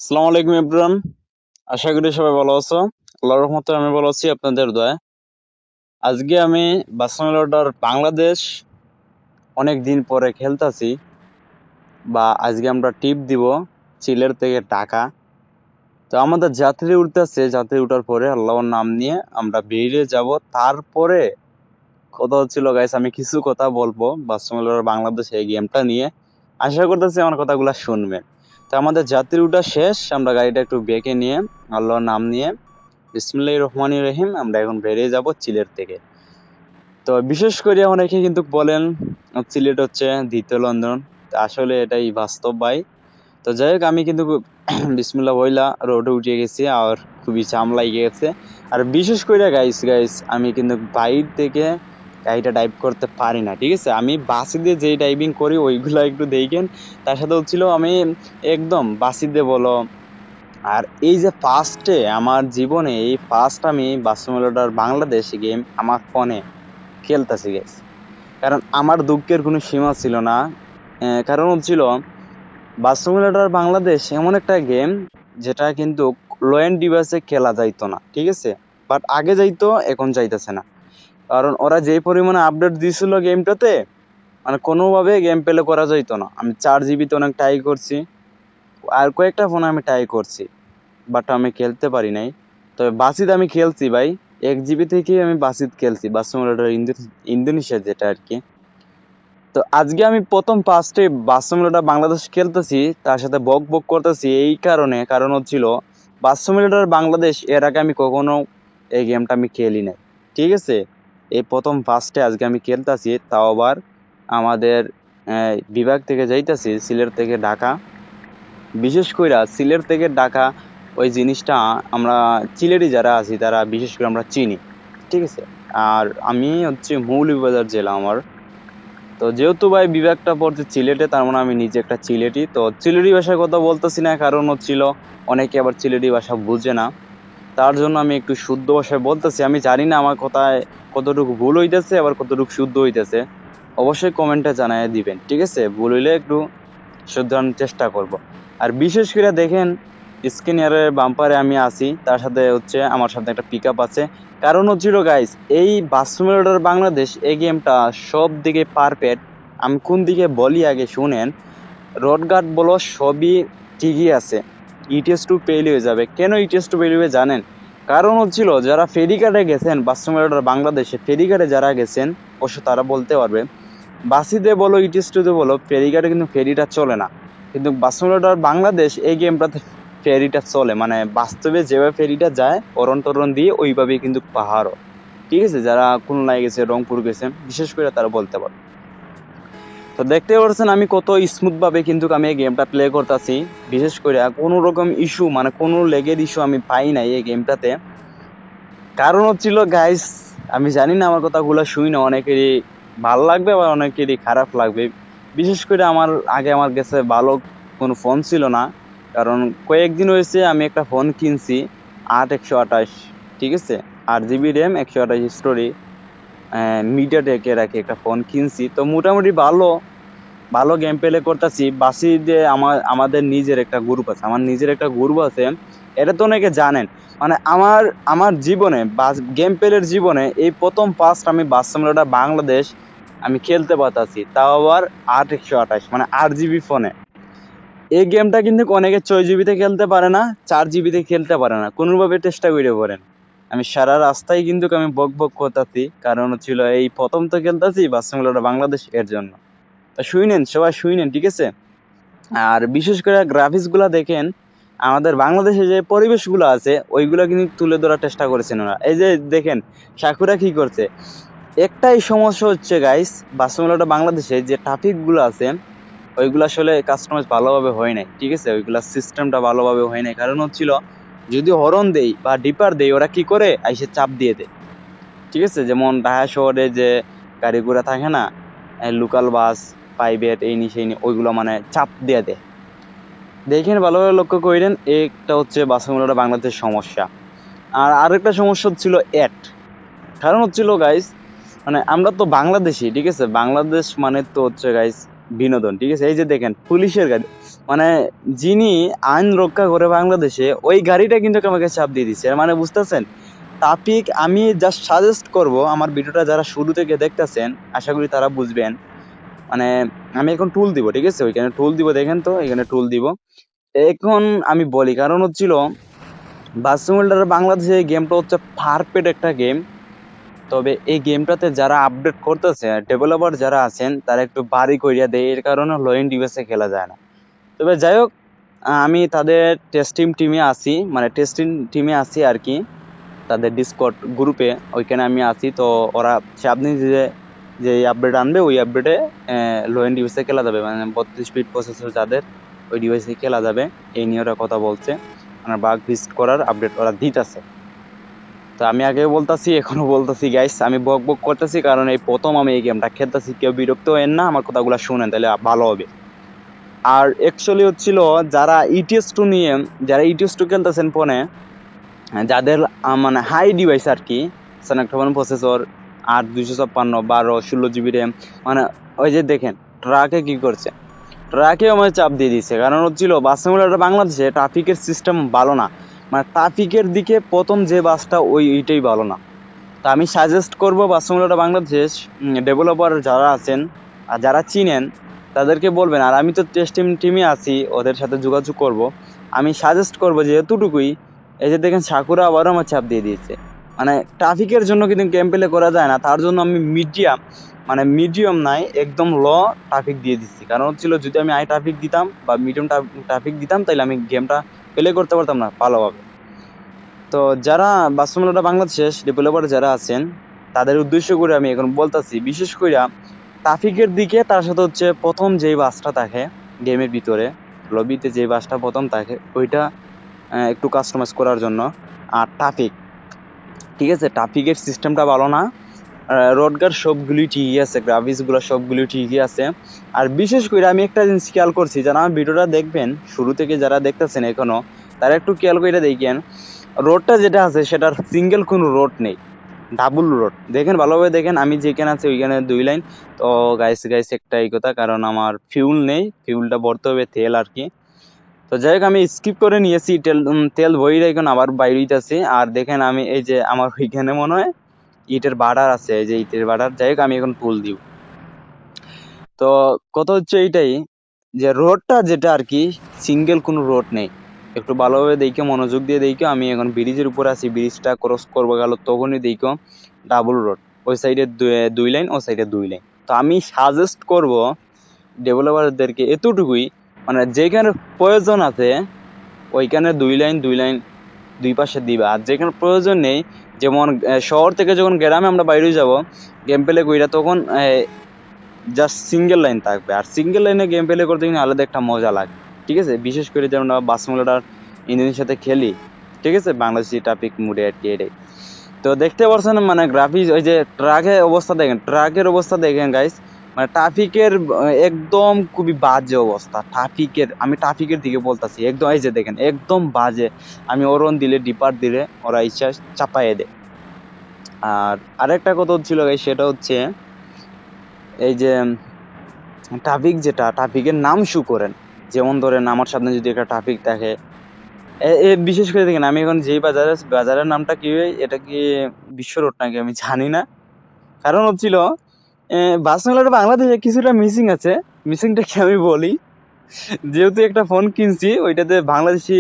আসসালামু আলাইকুম এভরিওয়ান। আশা করি সবাই ভালো আছো। আল্লাহর রহমতে আমি ভালো আছি আপনাদের দয়ায়। আজকে আমি বার্সেলোনার বাংলাদেশ অনেক দিন পরে খেলতাছি, বা আজকে আমরা টিপ দিব চিলের থেকে ঢাকা। তো আমাদের যাত্রী উঠতেছে, যাত্রী উঠার পরে আল্লাহর নাম নিয়ে আমরা বেরিয়ে যাব। তারপরে কথা হচ্ছিল গাইস, আমি কিছু কথা বলবো বার্সেলোনার বাংলাদেশ এই গেমটা নিয়ে। আশা করতেছি আমার কথাগুলো শুনবেন। তো আমাদের যাত্রী উঠা শেষ, আমরা গাড়িটা একটু বেঁকে নিয়ে আল্লাহর নাম নিয়ে বিসমিল্লাহির রহমানির রহিম আমরা এখন বেরিয়ে যাব চিলের থেকে। তো বিশেষ করে অনেকে কিন্তু বলেন সিলেট হচ্ছে দ্বিতীয় লন্ডন। তো আসলে এটাই বাস্তব ভাই। তো যাই হোক, আমি কিন্তু বিসমিল্লাহ বইলা রোডে উঠে গেছি, আর খুবই জাম লাগিয়ে গেছে। আর বিশেষ করে গাইস গাইস আমি কিন্তু বাইর থেকে গাড়িটা ড্রাইভ করতে পারি না, ঠিক আছে। আমি বাসি দিয়ে যেই ড্রাইভিং করি ওইগুলো একটু দেখেন। তার সাথে হচ্ছিল আমি একদম বাসি দিয়ে বলো। আর এই যে ফার্স্টে আমার জীবনে এই ফার্স্ট আমি বার্সেলোনার বাংলাদেশ গেম আমার ফোনে খেলতেছি গেস। কারণ আমার দুঃখের কোনো সীমা ছিল না। কারণ হচ্ছিল বার্সেলোনার বাংলাদেশ এমন একটা গেম যেটা কিন্তু লো এন্ড ডিভাইসে খেলা যাইতো না, ঠিক আছে। বাট আগে যাইতো, এখন যাইতেছে না। কারণ ওরা যেই পরিমাণে আপডেট দিয়েছিল গেমটাতে, মানে কোনোভাবে গেম প্লে করা যাইতো না। আমি 4 জিবিতে অনেক ট্রাই করছি, আর কয়েকটা ফোনে আমি ট্রাই করছি, বাট আমি খেলতে পারি নাই। তবে বাসিত আমি খেলছি ভাই, 1 জিবি থেকে আমি বাসিত খেলছি, বাসিমুলেটর ইন্দোনেশিয়া যেটা আর কি। তো আজকে আমি প্রথম ফার্স্টে বাসিমুলেটর বাংলাদেশ খেলতেছি, তার সাথে বক বক করতেছি এই কারণ হচ্ছিল বাসিমুলেটর বাংলাদেশ এর আগে আমি কখনো এই গেমটা আমি খেলি নাই, ঠিক আছে। এই প্রথম ফার্স্টে আজকে আমি খেলতেছি, তাও আবার আমাদের বিভাগ থেকে যাইতেছি সিলেট থেকে ঢাকা। বিশেষ করে সিলেট থেকে ঢাকা ওই জিনিসটা আমরা সিলেটি যারা আছি তারা বিশেষ করে আমরা চিনি, ঠিক আছে। আর আমি হচ্ছে মৌলভীবাজার জেলা আমার। তো যেহেতু ভাই বিভাগটা পড়ছে সিলেটে, তার মানে আমি নিজে একটা সিলেটি। তো সিলেটি ভাষায় কথা বলতেছি না, কারণ হচ্ছিল অনেকে আবার সিলেটি ভাষা বুঝে না। তার জন্য আমি একটু শুদ্ধ ভাষায় বলতেছি। আমি জানি না আমার কথায় কতটুকু ভুল হইতেছে আবার কতটুকু শুদ্ধ হইতেছে। অবশ্যই কমেন্টে জানাই দিবেন, ঠিক আছে। ভুল হইলে একটু শুধরানোর চেষ্টা করব। আর বিশেষ করে দেখেন স্ক্রিনের বাম্পারে আমি আছি, তার সাথে হচ্ছে আমার সাথে একটা পিক আপ আছে। কারণ হচ্ছিল গাইস, এই বাসুমেডার বাংলাদেশ এই গেমটা সব দিকে পারফেক্ট। আমি কোন দিকে বলি আগে শুনেন। রোড গার্ড বলো সবই ঠিকই আছে, ইটিএস টু পেইল হয়ে যাবে। কেন ইটিএস টু পেইল হয়ে জানেন? কারণ হচ্ছিল যারা ফেরিঘাটে গেছেন বাসুমেডার বাংলাদেশে, ফেরিঘাটে যারা গেছেন অবশ্য তারা বলতে পারবে। বাসিতে বলো ইটিএসটিতে বলো ফেরিঘাটে কিন্তু ফেরিটা চলে না, কিন্তু বাসুমেডার বাংলাদেশ এই গেমটাতে ফেরিটা চলে। মানে বাস্তবে যেভাবে ফেরিটা যায় অরণ টরণ দিয়ে ওইভাবেই কিন্তু পাহাড়ও, ঠিক আছে। যারা খুলনায় গেছে রংপুর গেছে বিশেষ করে তারা বলতে পারে। তো দেখতে পাচ্ছেন আমি কত স্মুথ ভাবে কিন্তু আমি এই গেমটা প্লে করতেছি। বিশেষ করে কোনো রকম ইস্যু, মানে কোনো লেগের ইস্যু আমি পাই নাই এই গেমটাতে। কারণ হচ্ছিল গাইস, আমি জানি না আমার কথাগুলো শুই না অনেকেরই ভালো লাগবে বা অনেকেরই খারাপ লাগবে। বিশেষ করে আমার আগে আমার কাছে ভালো কোনো ফোন ছিল না। কারণ কয়েকদিন হয়েছে আমি একটা ফোন কিনছি 8 128, ঠিক আছে। 8 জিবি র্যাম 128 স্টোরি, মিডিয়াটেকের আর কি একটা ফোন কিনছি। তো মোটামুটি ভালো ভালো গেম প্লে করতেছি। বাসি যে আমাদের নিজের একটা গ্রুপ আছে, আমার নিজের একটা গ্রুপ আছে। এটা তো অনেকে জানেন। মানে আমার আমার জীবনে গেম প্লের জীবনে এই প্রথম ফার্স্ট আমি বাসিমুলেটর বাংলাদেশ আমি খেলতে পারতাছি, তাও আবার 8 128 মানে 8 জিবি ফোনে। এই গেমটা কিন্তু অনেকে 6 জিবিতে খেলতে পারে না, 4 জিবিতে খেলতে পারে না। কোনোভাবে চেষ্টা করে পড়েন, আমি সারা রাস্তায় কিন্তু আমি বক বক করতেছি। কারণ ছিল এই প্রথম তো খেলতেছি বাসিমুলেটর বাংলাদেশ এর জন্য। তো শুনেন সবাই শুনেন, ঠিক আছে। আর বিশেষ করে গ্রাফিক্স গুলা দেখেন, আমাদের বাংলাদেশে যে পরিবেশ গুলো আছে ওইগুলা কিন্তু তুলে ধরার চেষ্টা করেছেন ওরা। এই যে দেখেন সাকুরা কি করছে। একটাই সমস্যা হচ্ছে গাইস, বাসিমুলেটর বাংলাদেশে যে ট্রাফিক গুলো আছে ওইগুলো আসলে কাস্টমাইজ ভালোভাবে হয় নাই, ঠিক আছে। ওইগুলা সিস্টেমটা ভালোভাবে হয় নাই। কারণ হচ্ছিল যদি হরন দেই বা ডিপার দেই ওরা কি করে আইসে চাপ দিয়ে দেয়, ঠিক আছে। যেমন ঢাকা শহরে যে গাড়ি ঘোড়া থাকে না, লোকাল বাস প্রাইভেট এই নি সেই নি, ওইগুলো মানে চাপ দিয়ে দেয়। দেখেন ভালোভাবে লক্ষ্য করেন, একটা হচ্ছে বাসিমুলেটর বাংলাদেশের সমস্যা। আর আরেকটা সমস্যা ছিল অ্যাড। কারণ হচ্ছিল গাইস, মানে আমরা তো বাংলাদেশি, ঠিক আছে। বাংলাদেশ মানে তো হচ্ছে গাইস বিনোদন, ঠিক আছে। এই যে দেখেন পুলিশের গাড়ি, মানে যিনি আইন রক্ষা করে বাংলাদেশে ওই গাড়িটা কিন্তু আমাকে চাপ দিয়ে দিচ্ছে, মানে বুঝতেছেন? তাপিক আমি জাস্ট সাজেস্ট করব, আমার ভিডিওটা যারা শুরু থেকে দেখতেছেন আশা করি তারা বুঝবেন। মানে আমি এখন টুল দিব, ঠিক আছে? ওইখানে টুল দিব, দেখেন তো এখানে টুল দিব। এখন আমি বলি, কারণ হচ্ছিল বাস সিমুলেটর বাংলাদেশে এই গেমটা হচ্ছে পারফেক্ট একটা গেম। তবে এই গেমটাতে যারা আপডেট করতেছে, ডেভেলপার যারা আছেন তারা একটু বাড়ি করিয়া দেয়, এর কারণে লো এন্ড ডিভাইসে খেলা যায় না। তবে যাই হোক, আমি তাদের টেস্টিং টিমে আছি, মানে টেস্টিং টিমে আছি আর কি, তাদের ডিসকর্ড গ্রুপে ওইখানে আমি আছি। তো ওরা চাপ নিয়ে যে আপডেট আনবে ওই আপডেটে লো এন্ড ডিভাইসে খেলা যাবে, মানে 32 বিট প্রসেসর যাদের ওই ডিভাইসে খেলা যাবে, এই নিয়ে ওরা কথা বলছে। মানে বাগ ভিজিট করার আপডেট ওরা দিতেছে। তো আমি আগেও বলতাছি এখনো বলতাছি গাইস, আমি বক বক করতেছি কারণ এই প্রথম আমি এই গেমটা খেলতেছি। কেউ বিরক্ত হয়েন না, আমার কথাগুলো শুনেন তাহলে ভালো হবে। আর অ্যাকচুয়ালি হচ্ছিল যারা ইটিএস টু নিয়ে, যারা ইটিএস টু খেলতেছেন ফোনে, যাদের মানে হাই ডিভাইস আর কি, স্ন্যাপড্রাগন প্রসেসর 8 256 12 16 GB র্যাম, মানে ওই যে দেখেন ট্রাকে কি করছে, ট্রাকেও আমার চাপ দিয়ে দিচ্ছে। কারণ হচ্ছিল বাস সিমুলেটর বাংলাদেশে ট্রাফিকের সিস্টেম ভালো না, মানে ট্রাফিকের দিকে প্রথম যে বাসটা ওইটাই ভালো না। তা আমি সাজেস্ট করবো বাস সিমুলেটর বাংলাদেশ ডেভেলপার যারা আছেন আর যারা চিনেন তাদেরকে বলবেন। আর আমি তো টেস্টিং টিমে আছি, ওদের সাথে যোগাযোগ করব। আমি সাজেস্ট করবো যে এতটুকুই, এই যে দেখেন সাকুরা আবারও আমার চাপ দিয়ে দিয়েছে। মানে ট্রাফিকের জন্য কিন্তু গেম প্লে করা যায় না, তার জন্য আমি মিডিয়াম, মানে মিডিয়াম নাই একদম ল ট্রাফিক দিয়ে দিচ্ছি। কারণ হচ্ছিল যদি আমি হাই ট্রাফিক দিতাম বা মিডিয়াম ট্রাফিক দিতাম তাহলে আমি গেমটা প্লে করতে পারতাম না ভালোভাবে। তো যারা বাস সিমুলেটর বাংলাদেশ ডেভেলপার যারা আছেন তাদের উদ্দেশ্য করে আমি এখন বলতাছি, বিশেষ করে ট্রাফিকের দিকে, তার সাথে হচ্ছে প্রথম যেই বাসটা থাকে গেমের ভিতরে লবিতে, যে বাসটা প্রথম থাকে ওইটা একটু কাস্টমাইজ করার জন্য। আর ট্রাফিক, ঠিক আছে, ট্রাফিকের সিস্টেমটা ভালো না। রোডগার সবগুলি ঠিকই আছে, গ্রাফিক্স গুলো সবগুলি ঠিকই আছে। আর বিশেষ করে আমি একটা জিনিস খেয়াল করছি, যারা আমার ভিডিওটা দেখবেন শুরু থেকে যারা দেখতেছেন এখনো, তারা একটু খেয়াল করে দেখেন রোডটা যেটা আছে সেটার সিঙ্গেল কোনো রোড নেই, ডাবল রোড। দেখেন ভালোভাবে দেখেন, আমি যেখানে আছি ওইখানে 2 লাইন। তো গাইস গাইস একটা এই কথা, কারণ আমার ফিউল নেই, ফিউলটা ভরতে হবে তেল আর কি। তো যাই হোক আমি স্কিপ করে নিয়েছি, তেল ভরি এখন আবার বাইরে হইতেছি। আর দেখেন আমি এই যে আমার ওইখানে মনে হয় ইটের বাড়ার আছে, এই যে ইটের বাড়ার। যাই হোক আমি এখন পুল দিব। তো কথা হচ্ছে এইটাই যে রোডটা যেটা আর কি সিঙ্গেল কোনো রোড নেই। একটু ভালোভাবে দেখো, মনোযোগ দিয়ে দেখো, আমি এখন ব্রিজের উপর আছি, ব্রিজটা ক্রস করবো গেল তখনই দেখো ডাবল রোড, ওই সাইডে 2 লাইন, ওই সাইডে 2 লাইন। তো আমি সাজেস্ট করব ডেভেলপারদেরকে এতটুকুই, মানে যেখানে প্রয়োজন আছে ওইখানে 2 লাইন 2 লাইন দুই পাশে দিবা। আর যেখানে প্রয়োজন নেই, যেমন শহর থেকে যখন গ্রামে আমরা বাইরে যাব গেম প্লে কইরা, তখন জাস্ট সিঙ্গেল লাইন থাকবে। আর সিঙ্গেল লাইনে গেম প্লে করতে কিন্তু আলাদা একটা মজা লাগে, ঠিক আছে? বিশেষ করে যেমন বাস সিমুলেটর ইঞ্জিনের সাথে খেলি, ঠিক আছে, বাংলাদেশি ট্রাফিক মুডে আর কি এটাই। তো দেখতে পাচ্ছেন মানে গ্রাফিক্স, ওই যে ট্রাকের অবস্থা দেখেন, ট্রাকের অবস্থা দেখেন গাইস, মানে ট্রাফিকের একদম খুবই বাজে অবস্থা ট্রাফিকের। আমি ট্রাফিকের দিকে বলতাছি একদম, এই যে দেখেন একদম বাজে। আমি ওরন দিলে ডিপার দিলে ওরা ইচ্ছা চাপাইয়ে দেয়। আর আরেকটা কথা হচ্ছিল গাইস, সেটা হচ্ছে এই যে ট্রাফিক, যেটা ট্রাফিকের নাম শু করেন, যেমন ধরেন আমার সামনে যদি একটা ট্রাফিক থাকে, বিশেষ করে দেখেন আমি এখন যেই বাজারের নামটা কি হয়, এটা কি বিশ্ব রোড নাকি আমি জানি না। কারণ হচ্ছিল বাস মেলাটা বাংলাদেশে কিছুটা মিসিং আছে। মিসিংটা কি আমি বলি, যেহেতু একটা ফোন কিনছি ওইটাতে বাংলাদেশি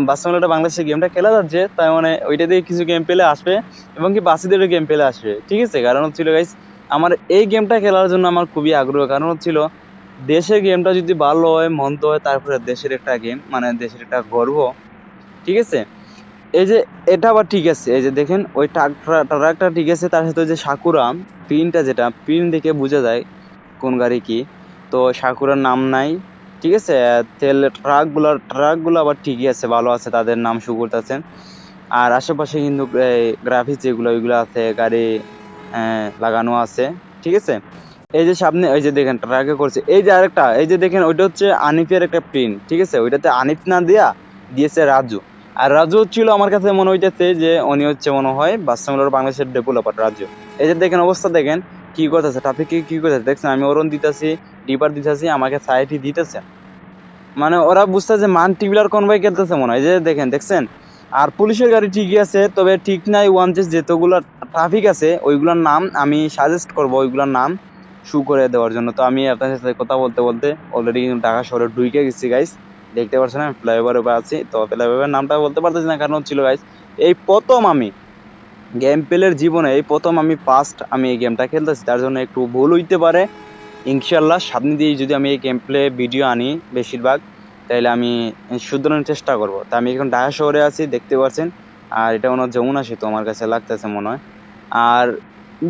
বাস মেলাটা বাংলাদেশে গেমটা খেলা যাচ্ছে, তাই মানে ওইটা দিয়ে কিছু গেম পেলে আসবে এবং কি বাসিদেরও গেম পেলে আসবে, ঠিক আছে? কারণ হচ্ছিল গাইস আমার এই গেমটা খেলার জন্য আমার খুবই আগ্রহ। কারণ হচ্ছিল দেশের গেমটা যদি ভালো হয় মন্দ হয়, তারপরে দেশের একটা গেম, মানে দেশের একটা গর্ব, ঠিক আছে? এই যে এটা আবার ঠিক আছে, এই যে দেখেন ওই ট্রাকটা ঠিক আছে, তার সাথে ওই যে সাকুরা প্রিন্টটা, যেটা প্রিন্ট দেখে বোঝা যায় কোন গাড়ি কি। তো সাকুরার নাম নাই, ঠিক আছে। তেল ট্রাকগুলো আবার ঠিকই আছে, ভালো আছে, তাদের নাম শো করতেছেন। আর আশেপাশে কিন্তু গ্রাফিক্স যেগুলো ওইগুলো আছে, গাড়ি লাগানো আছে, ঠিক আছে। এই যে সামনে ওই যে দেখেন ট্রাকে করছে, এই যে আরেকটা, এই যে দেখেন ওইটা হচ্ছে আনিফের একটা প্রিন্ট, ঠিক আছে। ওইটাতে আনিফ না দিয়েছে রাজু। আর রাজু হচ্ছিল আমার কাছে মনে হইতেছে যে উনি হচ্ছে মনে হয় বাস সিমুলেটর বাংলাদেশের ডেভেলপার রাজু। এই যে দেখেন অবস্থা দেখেন কি করতেছে, ট্রাফিকে কি করতেছে দেখছেন, আমি ওরন দিতেছি, ডিপার দিতেছি, আমাকে সাইডই দিতেছে। মানে ওরা বুঝতেছে মাল্টিপ্লেয়ার কনভয় খেলতেছে মনে হয়, যে দেখছেন। আর পুলিশের গাড়ি ঠিকই আছে, তবে ঠিক নাই ওয়ান চেস যেতগুলো ট্রাফিক আছে ওইগুলোর নাম আমি সাজেস্ট করব, ওইগুলোর নাম শু করে দেওয়ার জন্য। তো আমি আপনাদের সাথে কথা বলতে বলতে অলরেডি কিন্তু ঢাকা শহরে ঢুকে গেছি গাইস। দেখতে পাচ্ছেন আমি ফ্লাইওভার উপরে আছি। তো ফ্লাইওভারের নামটা বলতে পারতেছি না, কারণ হচ্ছিল গাইস এই প্রথম আমি গেম প্লের জীবনে এই প্রথম আমি ফার্স্ট আমি এই গেমটা খেলতেছি, তার জন্য একটু ভুল হইতে পারে। ইনশাল্লাহ সামনে দিয়ে যদি আমি এই গেম প্লে ভিডিও আনি বেশিরভাগ, তাহলে আমি শুধরানোর চেষ্টা করব। তা আমি এখন ঢাকা শহরে আছি, দেখতে পাচ্ছেন। আর এটা মনে হয় যমুনা সেতু আমার কাছে লাগতেছে মনে হয়। আর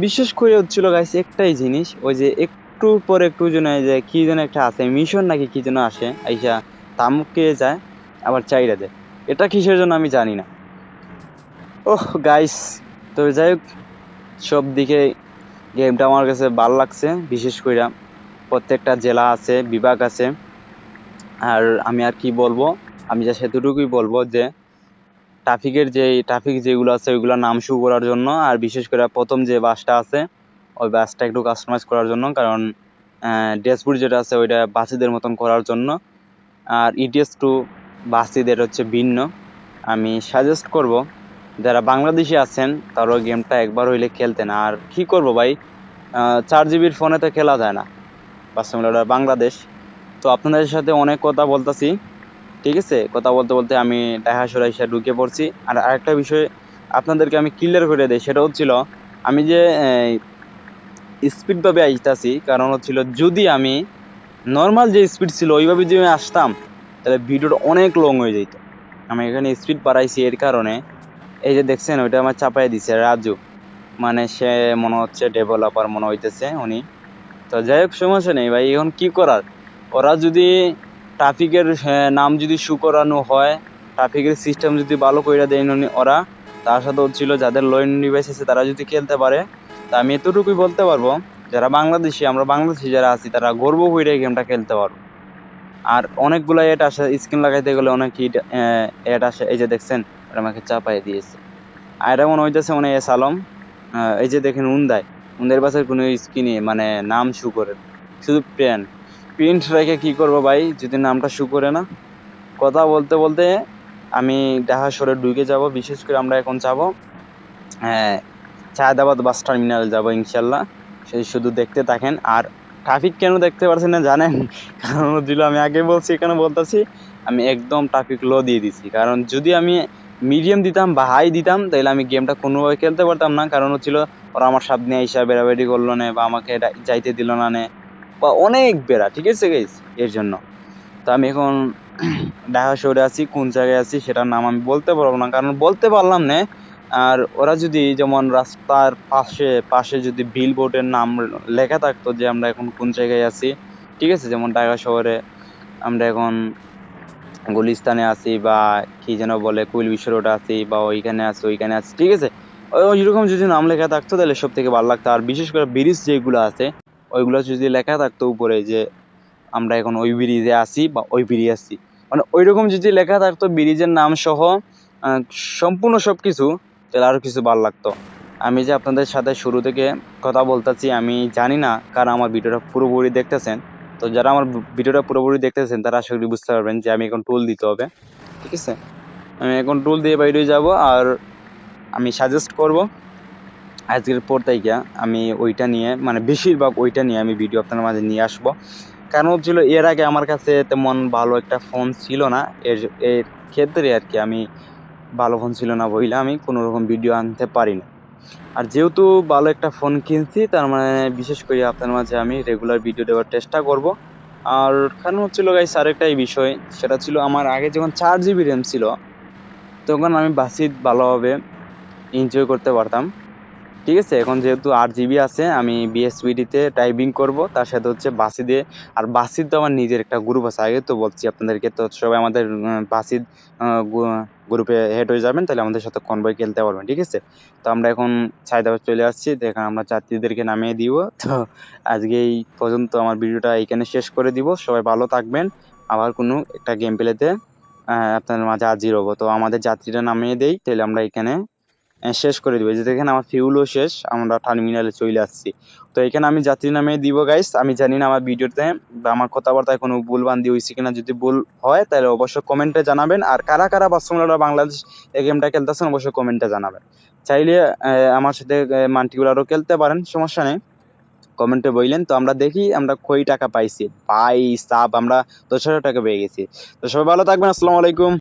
বিশেষ করে হচ্ছিল গাইস একটাই জিনিস, ওই যে একটু পরে একটু যেন এই যে কি যেন একটা আছে মিশন নাকি কি যেন আসে, আইসা তামুকে যায় আবার চাইরা দেয়। এটা কিসের জন্য আমি জানি না। ওহ গাইস, তো যাই হোক, সব দিকে গেমটা আমার কাছে ভালো লাগছে। বিশেষ করে প্রত্যেকটা জেলা আছে, বিভাগ আছে। আর আমি আর কি বলবো, আমি যা সেতটুকুই বলবো যে ট্রাফিক যেগুলো আছে ওইগুলোর নাম শুরু করার জন্য, আর বিশেষ করে প্রথম যে বাসটা আছে ওই বাসটা একটু কাস্টমাইজ করার জন্য, কারণ ড্যাশবোর্ড যেটা আছে ওইটা বাসিদের মতন করার জন্য। আর ইটিএস টু বাসিদের হচ্ছে ভিন্ন। আমি সাজেস্ট করব যারা বাংলাদেশি আছেন তারাও গেমটা একবার হইলে খেলতেন। আর কি করব ভাই, 4 জিবির ফোনে তো খেলা যায় না, বাস্তবে বাংলাদেশ। তো আপনাদের সাথে অনেক কথা বলতেছি, ঠিক আছে। কথা বলতে বলতে আমি ঢাকা শহরে এসে ঢুকে পড়ছি। আর আরেকটা বিষয় আপনাদেরকে আমি ক্লিয়ার করে দেই, সেটা হচ্ছিল আমি যে স্পিড ভাবে আইতাছি, কারণ হচ্ছিল যদি আমি নর্মাল যে স্পিড ছিল ওইভাবে যদি আমি আসতাম তাহলে ভিডিওটা অনেক লং হয়ে যেত। আমি এখানে স্পিড বাড়াইছি এর কারণে, এই যে দেখছেন ওইটা আমার চাপাই দিছে রাজু, মানে সে মনে হচ্ছে ডেভেলপার মনে হইতেছে উনি। তো যাই হোক, সমস্যা নেই ভাই, এখন কি করার। ওরা যদি ট্রাফিকের নাম যদি শু করানো হয়, ট্রাফিকের সিস্টেম যদি ভালো করে দেয় ওরা, তার সাথে হচ্ছিল যাদের লো এন্ড ডিভাইস আছে তারা যদি খেলতে পারে, তা আমি এতটুকুই বলতে পারবো, যারা বাংলাদেশি আমরা বাংলাদেশি যারা আছি তারা গর্ব করে এই গেমটা খেলতে পারবো। আর অনেকগুলো এড আসে, স্ক্রিন লাগাইতে গেলে অনেক এড আসে, এই যে দেখছেন ওরা আমাকে চাপাই দিয়েছে। আর এটা মনে হইতেছে মনে হয় এস আলম। এই যে দেখেন উন্দায়, উন্দের বাসের কোনো স্ক্রিনে মানে নাম শু করে না। শুধু প্রিন্ট রেখে কি করবো ভাই যদি নামটা শু করে না। কথা বলতে বলতে আমি ঢাকা শহরে ঢুকে যাব। বিশেষ করে আমরা এখন যাব হ্যাঁ চাঁদাবাদ বাস টার্মিনাল যাব ইনশাল্লাহ। সেই শুধু দেখতে থাকেন। আর ট্রাফিক কেন দেখতে পারছেন না জানেন? কারণ হচ্ছিল আমি আগে বলছি এখানে বলতেছি, আমি একদম ট্রাফিক লো দিয়ে দিছি। কারণ যদি আমি মিডিয়াম দিতাম বা হাই দিতাম তাহলে আমি গেমটা কোনোভাবে খেলতে পারতাম না। কারণ হচ্ছিল ওরা আমার সামনে আইসা বেড়াবেড়ি করলো না, বা আমাকে যাইতে দিল না নে, বা অনেক বেড়া, ঠিক আছে গাইস, এর জন্য। তো আমি এখন ঢাকা শহরে আছি, কোন জায়গায় আছি সেটার নাম আমি বলতে পারবো না, কারণ বলতে পারলাম না। আর ওরা যদি যেমন রাস্তার পাশে পাশে যদি বিল বোর্ডের নাম লেখা থাকতো যে আমরা এখন কোন জায়গায় আছি, ঠিক আছে, যেমন ঢাকা শহরে আমরা এখন গুলিস্তানে আছি, বা কি যেন বলে কুইল বিশ্ব রোড আছি, বা ওইখানে আছি ওইখানে আছি, ঠিক আছে, ওইরকম যদি নাম লেখা থাকতো তাহলে সব থেকে ভালো লাগতো। আর বিশেষ করে ব্রিজ যেগুলো আছে ওইগুলো যদি লেখা থাকতো উপরে যে আমরা এখন ওই ব্রিজে আছি বা ওই ব্রিজে আছি, মানে ওইরকম যদি লেখা থাকতো ব্রিজের নাম সহ আহ, সম্পূর্ণ সবকিছু, তাহলে আরো কিছু ভালো লাগতো। আমি যে আপনাদের সাথে শুরু থেকে কথা বলতেছি, আমি জানি না কারা আমার ভিডিওটা পুরোপুরি দেখতেছেন। তো যারা আমার ভিডিওটা পুরোপুরি দেখতেছেন তারা আশা করি বুঝতে পারবেন যে আমি এখন টুল দিতে হবে, ঠিক আছে। আমি এখন টুল দিয়ে বাইরে যাব। আর আমি সাজেস্ট করব আজকের পর থেকে আমি ওইটা নিয়ে মানে বেশিরভাগ ওইটা নিয়ে আমি ভিডিও আপনার মাঝে নিয়ে আসবো। কারণ হচ্ছিল এর আগে আমার কাছে তেমন ভালো একটা ফোন ছিল না, এর এর ক্ষেত্রে আর কি আমি ভালো ফোন ছিল না বইলে আমি কোনো রকম ভিডিও আনতে পারি না। আর যেহেতু ভালো একটা ফোন কিনছি তার মানে বিশেষ করে আপনার মাঝে আমি রেগুলার ভিডিও দেওয়ার চেষ্টা করব। আর কারণ হচ্ছিল গাইস আরেকটাই বিষয়, সেটা ছিল আমার আগে যখন 4 জিবি র্যাম ছিল তখন আমি বাসিত ভালোভাবে এনজয় করতে পারতাম, ঠিক আছে। এখন যেহেতু 8 জিবি আছে আমি বিএসবিডি তে টাইপিং করব, তার সাথে হচ্ছে বাসি দিয়ে। আর বাসির তো আমার নিজের একটা গ্রুপ আছে, আগে তো বলছি আপনাদেরকে, তো সবাই আমাদের বাসির গ্রুপে হেড হয়ে যাবেন, তাহলে আমাদের সাথে কনভয় খেলতে পারবেন, ঠিক আছে। তো আমরা এখন সায়দাবাদ চলে আসছি, তো এখন আমরা যাত্রীদেরকে নামিয়ে দিব। তো আজকে এই পর্যন্ত আমার ভিডিওটা এখানে শেষ করে দিব। সবাই ভালো থাকবেন। আবার কোনো একটা গেম প্লেতে আপনাদের মাঝে হাজির হবো। তো আমাদের যাত্রীরা নামিয়ে দেই, তাহলে আমরা এখানে শেষ করে দিব। যে দেখেন আমার ফিউলও শেষ, আমরা টার্মিনালে চলে আসছি। তো এখানে আমি যাত্রী নামে দিব গাইস। আমি জানি না আমার ভিডিওতে বা আমার কথাবার্তায় কোনো ভুলভ্রান্তি হয়েছে কিনা, যদি ভুল হয় তাহলে অবশ্যই কমেন্টে জানাবেন। আর কারা কারা বাস্তবতা বাংলাদেশ এই গেমটা খেলতেছেন অবশ্যই কমেন্টে জানাবেন। চাইলে আমার সাথে মাল্টিপ্লেয়ারও খেলতে পারেন, সমস্যা নেই, কমেন্টে বললেন। তো আমরা দেখি আমরা কই টাকা পাইছি, ভাই সাব আমরা 10,000 টাকা পেয়ে গেছি। তো সবাই ভালো থাকবেন, আসসালামু আলাইকুম।